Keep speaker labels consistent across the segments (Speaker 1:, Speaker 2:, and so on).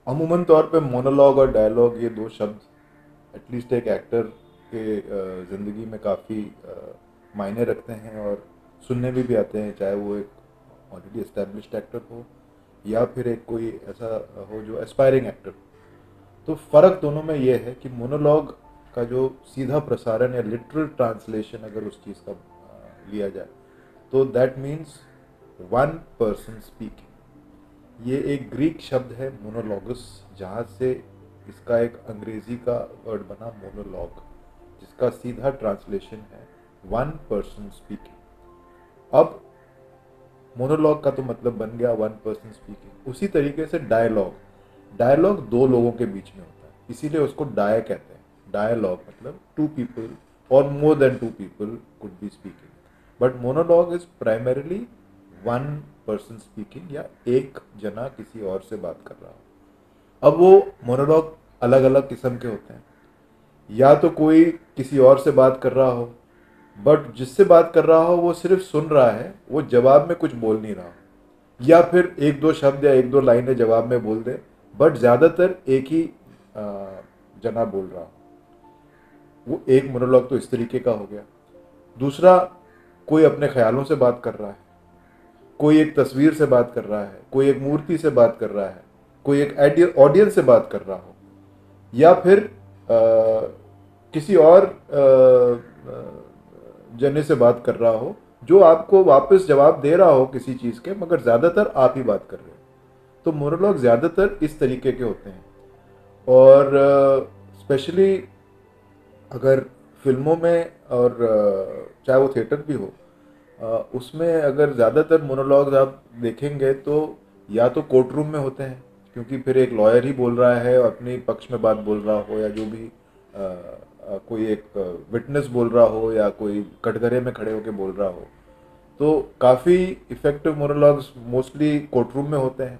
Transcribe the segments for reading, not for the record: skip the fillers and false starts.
Speaker 1: अमूमन तौर पे मोनोलॉग और डायलॉग, ये दो शब्द एटलीस्ट एक एक्टर के ज़िंदगी में काफ़ी मायने रखते हैं और सुनने में भी आते हैं, चाहे वो एक ऑलरेडी एस्टेब्लिश्ड एक्टर हो या फिर एक कोई ऐसा हो जो एस्पायरिंग एक्टर हो। तो फ़र्क दोनों में ये है कि मोनोलॉग का जो सीधा प्रसारण या लिटरल ट्रांसलेशन अगर उस चीज़ का लिया जाए तो that means one person speaking. ये एक ग्रीक शब्द है मोनोलॉगस, जहाँ से इसका एक अंग्रेजी का वर्ड बना मोनोलॉग, जिसका सीधा ट्रांसलेशन है वन पर्सन स्पीकिंग। अब मोनोलॉग का तो मतलब बन गया वन पर्सन स्पीकिंग। उसी तरीके से डायलॉग, डायलॉग दो लोगों के बीच में होता है, इसीलिए उसको डाय कहते हैं। डायलॉग मतलब टू पीपल और more than two people could be speaking, but monologue is primarily one person speaking, या एक जना किसी और से बात कर रहा हो। अब वो मोनोलॉग अलग अलग किस्म के होते हैं। या तो कोई किसी और से बात कर रहा हो, बट जिससे बात कर रहा हो वो सिर्फ सुन रहा है, वो जवाब में कुछ बोल नहीं रहा हो। या फिर एक दो शब्द या एक दो लाइनें जवाब में बोल दे, बट ज़्यादातर एक ही जना बोल रहा हो। वो एक मोनोलॉग तो इस तरीके का हो गया। दूसरा, कोई अपने ख्यालों से बात कर रहा है, कोई एक तस्वीर से बात कर रहा है, कोई एक मूर्ति से बात कर रहा है, कोई एक ऑडियंस से बात कर रहा हो, या फिर किसी और जने से बात कर रहा हो जो आपको वापस जवाब दे रहा हो किसी चीज़ के, मगर ज़्यादातर आप ही बात कर रहे हो। तो मोनोलॉग ज़्यादातर इस तरीके के होते हैं। और स्पेशली अगर फिल्मों में और चाहे वो थिएटर भी हो, उसमें अगर ज़्यादातर मोनोलॉग्स आप देखेंगे तो या तो कोर्ट रूम में होते हैं, क्योंकि फिर एक लॉयर ही बोल रहा है अपने पक्ष में बात बोल रहा हो, या जो भी कोई एक विटनेस बोल रहा हो, या कोई कटघरे में खड़े होकर बोल रहा हो। तो काफ़ी effective monologues mostly court room में होते हैं।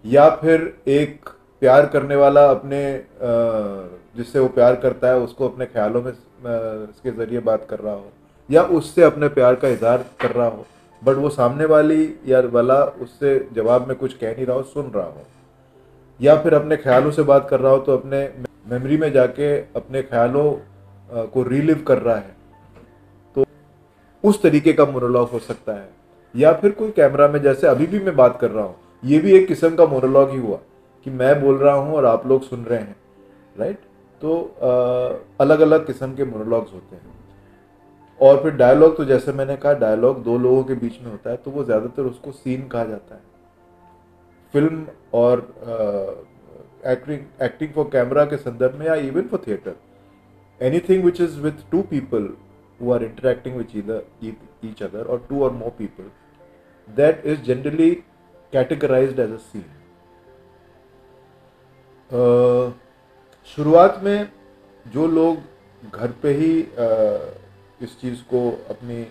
Speaker 1: या फिर एक प्यार करने वाला अपने जिससे वो प्यार करता है उसको अपने ख्यालों में इसके ज़रिए बात कर रहा हो, या उससे अपने प्यार का इजहार कर रहा हो, बट वो सामने वाली या वाला उससे जवाब में कुछ कह नहीं रहा हो, सुन रहा हो। या फिर अपने ख्यालों से बात कर रहा हो तो अपने मेमोरी में जाके अपने ख्यालों को रीलिव कर रहा है, तो उस तरीके का मोनोलॉग हो सकता है। या फिर कोई कैमरा में, जैसे अभी भी मैं बात कर रहा हूँ, ये भी एक किस्म का मोनोलॉग ही हुआ कि मैं बोल रहा हूँ और आप लोग सुन रहे हैं, राइट। तो अलग अलग किस्म के मोनोलॉग्स होते हैं। और फिर डायलॉग, तो जैसे मैंने कहा डायलॉग दो लोगों के बीच में होता है, तो वो ज़्यादातर उसको सीन कहा जाता है। फिल्म और एक्टिंग एक्टिंग फॉर कैमरा के संदर्भ में, या even for theatre, anything which is with two people who are interacting with each other, or two or more people, that is generally categorized as a scene. शुरुआत में जो लोग घर पे ही इस चीज़ को अपने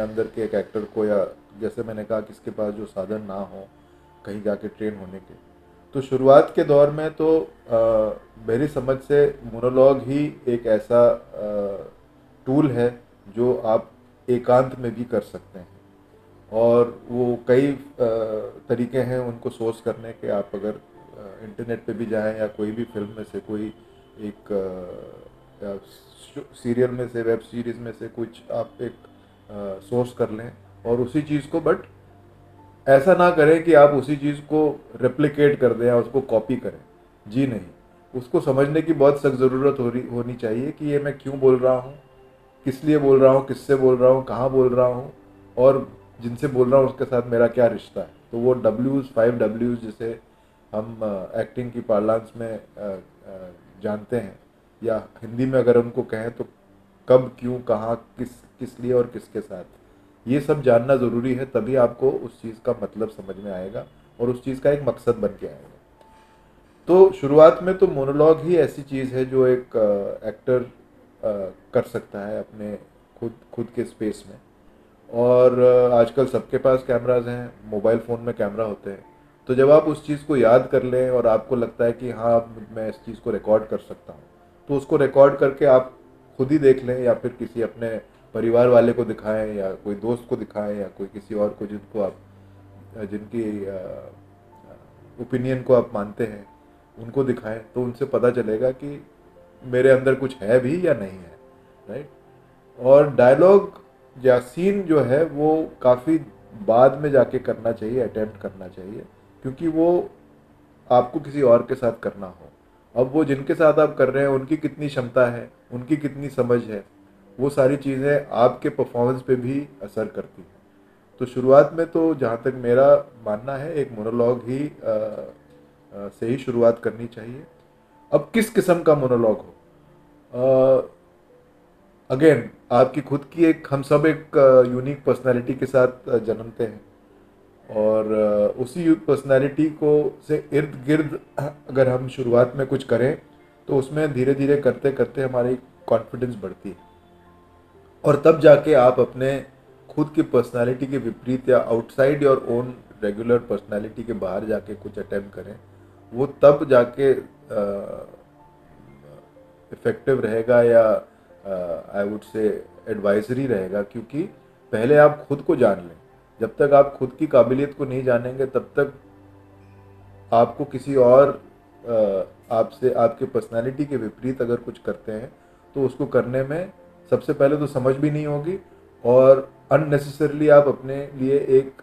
Speaker 1: अंदर के एक एक्टर को, या जैसे मैंने कहा किसके पास जो साधन ना हो कहीं जाके ट्रेन होने के, तो शुरुआत के दौर में तो मेरी समझ से मोनोलॉग ही एक ऐसा टूल है जो आप एकांत में भी कर सकते हैं। और वो कई तरीके हैं उनको सोर्स करने के। आप अगर इंटरनेट पे भी जाएं, या कोई भी फिल्म में से कोई एक सीरियल में से, वेब सीरीज़ में से कुछ आप एक सोर्स कर लें और उसी चीज़ को, बट ऐसा ना करें कि आप उसी चीज़ को रेप्लिकेट कर दें या उसको कॉपी करें। जी नहीं, उसको समझने की बहुत सख्त ज़रूरत होनी चाहिए कि ये मैं क्यों बोल रहा हूँ, किस लिए बोल रहा हूँ, किससे बोल रहा हूँ, कहाँ बोल रहा हूँ, और जिनसे बोल रहा हूँ उसके साथ मेरा क्या रिश्ता है। तो वो डब्ल्यूज़, 5 Ws जिसे हम एक्टिंग की पार्लांस में जानते हैं, या हिंदी में अगर उनको कहें तो कब, क्यों, कहाँ, किस किस लिए और किसके साथ, ये सब जानना ज़रूरी है। तभी आपको उस चीज़ का मतलब समझ में आएगा और उस चीज़ का एक मकसद बन के आएगा। तो शुरुआत में तो मोनोलॉग ही ऐसी चीज़ है जो एक एक्टर कर सकता है अपने खुद खुद के स्पेस में। और आजकल सबके पास कैमराज हैं, मोबाइल फ़ोन में कैमरा होते हैं। तो जब आप उस चीज़ को याद कर लें और आपको लगता है कि हाँ अब मैं इस चीज़ को रिकॉर्ड कर सकता हूँ, तो उसको रिकॉर्ड करके आप खुद ही देख लें, या फिर किसी अपने परिवार वाले को दिखाएं, या कोई दोस्त को दिखाएं, या कोई किसी और को जिनको आप जिनकी ओपिनियन को आप मानते हैं, उनको दिखाएं, तो उनसे पता चलेगा कि मेरे अंदर कुछ है भी या नहीं है, राइट। और डायलॉग या सीन जो है वो काफ़ी बाद में जाके करना चाहिए, अटेम्प्ट करना चाहिए, क्योंकि वो आपको किसी और के साथ करना हो। अब वो जिनके साथ आप कर रहे हैं उनकी कितनी क्षमता है, उनकी कितनी समझ है, वो सारी चीज़ें आपके परफॉर्मेंस पे भी असर करती हैं। तो शुरुआत में तो जहाँ तक मेरा मानना है एक मोनोलॉग ही से ही शुरुआत करनी चाहिए। अब किस किस्म का मोनोलॉग हो, अगेन आपकी खुद की एक, हम सब एक यूनिक पर्सनालिटी के साथ जन्मते हैं, और उसी पर्सनालिटी को से इर्द गिर्द अगर हम शुरुआत में कुछ करें तो उसमें धीरे धीरे करते करते हमारी कॉन्फिडेंस बढ़ती है, और तब जाके आप अपने खुद की पर्सनालिटी के विपरीत या outside your own regular personality के बाहर जाके कुछ अटेम्प्ट करें, वो तब जाके इफ़ेक्टिव रहेगा या आई वुड से एडवाइजरी रहेगा। क्योंकि पहले आप खुद को जान लें, जब तक आप खुद की काबिलियत को नहीं जानेंगे तब तक आपको किसी और आपसे, आपके पर्सनालिटी के विपरीत अगर कुछ करते हैं तो उसको करने में सबसे पहले तो समझ भी नहीं होगी, और अननेसेसरली आप अपने लिए एक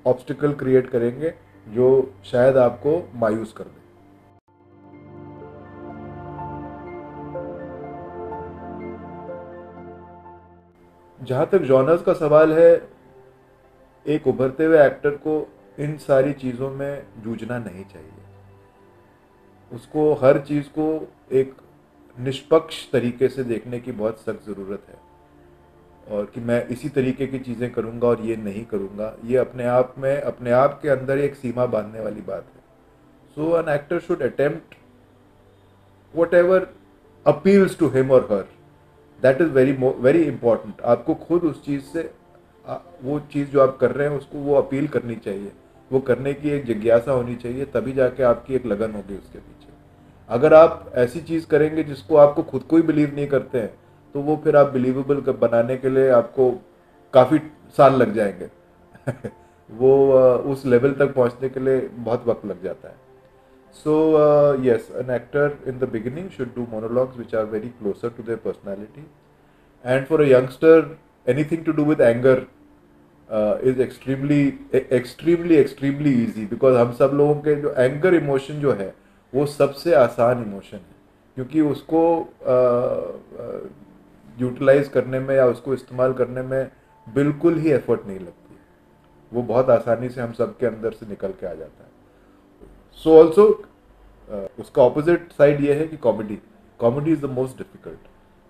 Speaker 1: ऑब्स्टिकल क्रिएट करेंगे जो शायद आपको मायूस कर दे। जहाँ तक जॉनर्स का सवाल है, एक उभरते हुए एक्टर को इन सारी चीज़ों में जूझना नहीं चाहिए। उसको हर चीज़ को एक निष्पक्ष तरीके से देखने की बहुत सख्त ज़रूरत है, और कि मैं इसी तरीके की चीज़ें करूँगा और ये नहीं करूँगा, ये अपने आप में, अपने आप के अंदर एक सीमा बांधने वाली बात है। So an actor should attempt whatever appeals to him और her, that is very very important. आपको खुद उस चीज़ से वो चीज़ जो आप कर रहे हैं उसको वो अपील करनी चाहिए, वो करने की एक जिज्ञासा होनी चाहिए, तभी जाके आपकी एक लगन होगी उसके पीछे। अगर आप ऐसी चीज़ करेंगे जिसको आपको खुद को ही बिलीव नहीं करते हैं, तो वो फिर आप बिलीवेबल बनाने के लिए आपको काफ़ी साल लग जाएंगे वो उस लेवल तक पहुंचने के लिए बहुत वक्त लग जाता है। सो yes, an actor in the beginning should do monologues which are very closer to their personality. And for a youngster, anything to do with anger is extremely easy, because हम सब लोगों के जो एंगर इमोशन जो है वो सबसे आसान इमोशन है, क्योंकि उसको यूटिलाइज करने में या उसको इस्तेमाल करने में बिल्कुल ही एफर्ट नहीं लगती है, वो बहुत आसानी से हम सब के अंदर से निकल के आ जाता है। सो ऑल्सो उसका ऑपोजिट साइड ये है कि comedy, comedy is the most difficult,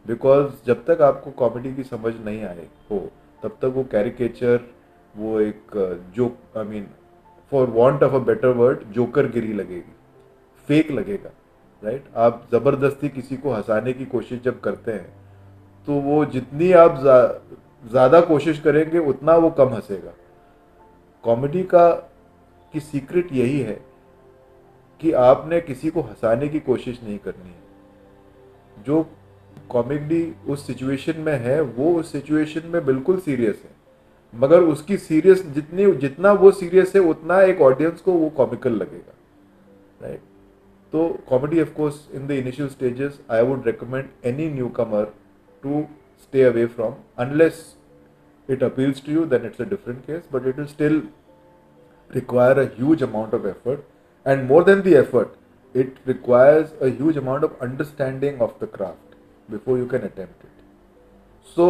Speaker 1: because जब तक आपको कॉमेडी की समझ नहीं आए हो तब तक वो कैरिकेचर, वो एक joke, I mean for want of a better word, joker गिरी लगेगी, फेक लगेगा, राइट। आप ज़बरदस्ती किसी को हंसाने की कोशिश जब करते हैं तो वो जितनी आप ज़्यादा कोशिश करेंगे उतना वो कम हंसेगा। कॉमेडी का की सीक्रेट यही है कि आपने किसी को हंसाने की कोशिश नहीं करनी है। जो कॉमेडी उस सिचुएशन में है वो उस सिचुएशन में बिल्कुल सीरियस है, मगर उसकी सीरियस जितना वो सीरियस है उतना एक ऑडियंस को वो कॉमिकल लगेगा, राइट। तो comedy of course in the initial stages I would recommend any newcomer to stay away from, unless it appeals to you, then it's a different case, but it will still require a huge amount of effort, and more than the effort, it requires a huge amount of understanding of the craft before you can attempt it. So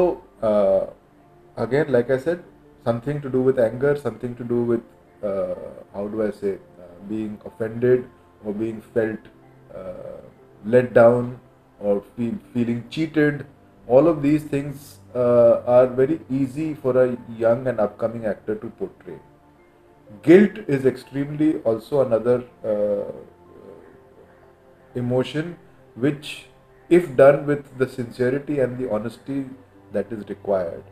Speaker 1: again, like I said, something to do with anger, something to do with how do I say, being offended or being felt let down or feeling cheated. All of these things are very easy for a young and upcoming actor to portray. Guilt is extremely also another emotion which, if done with the sincerity and the honesty that is required,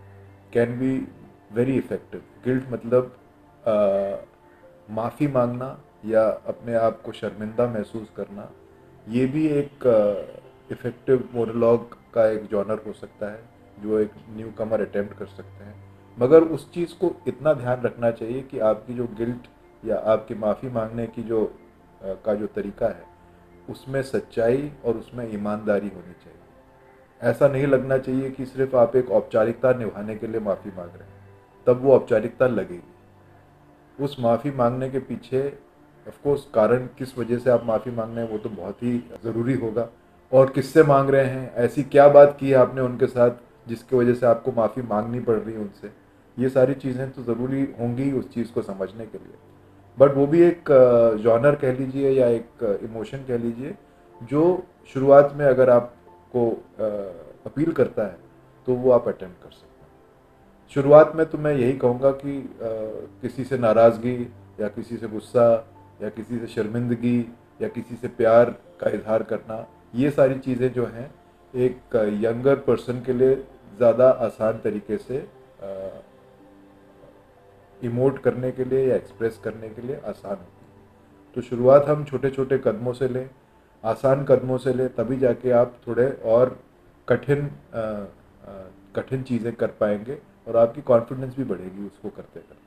Speaker 1: can be very effective. Guilt मतलब माफ़ी मांगना या अपने आप को शर्मिंदा महसूस करना, ये भी एक इफ़ेक्टिव मोनोलॉग का एक जॉनर हो सकता है जो एक न्यू कमर अटेम्प्ट कर सकते हैं। मगर उस चीज़ को इतना ध्यान रखना चाहिए कि आपकी जो गिल्ट या आपकी माफ़ी मांगने की जो का जो तरीका है उसमें सच्चाई और उसमें ईमानदारी होनी चाहिए। ऐसा नहीं लगना चाहिए कि सिर्फ आप एक औपचारिकता निभाने के लिए माफ़ी मांग रहे हैं, तब वो औपचारिकता लगेगी। उस माफ़ी मांगने के पीछे ऑफ कोर्स कारण किस वजह से आप माफ़ी मांग रहे हैं वो तो बहुत ही ज़रूरी होगा, और किससे मांग रहे हैं, ऐसी क्या बात की है आपने उनके साथ जिसकी वजह से आपको माफ़ी मांगनी पड़ रही है उनसे। ये सारी चीज़ें तो ज़रूरी होंगी उस चीज़ को समझने के लिए। बट वो भी एक जॉनर कह लीजिए या एक इमोशन कह लीजिए जो शुरुआत में अगर आपको अपील करता है तो वो आप अटेम्प्ट कर सकते हैं। शुरुआत में तो मैं यही कहूँगा कि किसी से नाराज़गी या किसी से गुस्सा या किसी से शर्मिंदगी या किसी से प्यार का इजहार करना, ये सारी चीज़ें जो हैं एक यंगर पर्सन के लिए ज़्यादा आसान तरीके से इमोट करने के लिए या एक्सप्रेस करने के लिए आसान होती है। तो शुरुआत हम छोटे छोटे कदमों से लें, आसान कदमों से लें, तभी जाके आप थोड़े और कठिन कठिन चीज़ें कर पाएंगे और आपकी कॉन्फिडेंस भी बढ़ेगी उसको करते करते।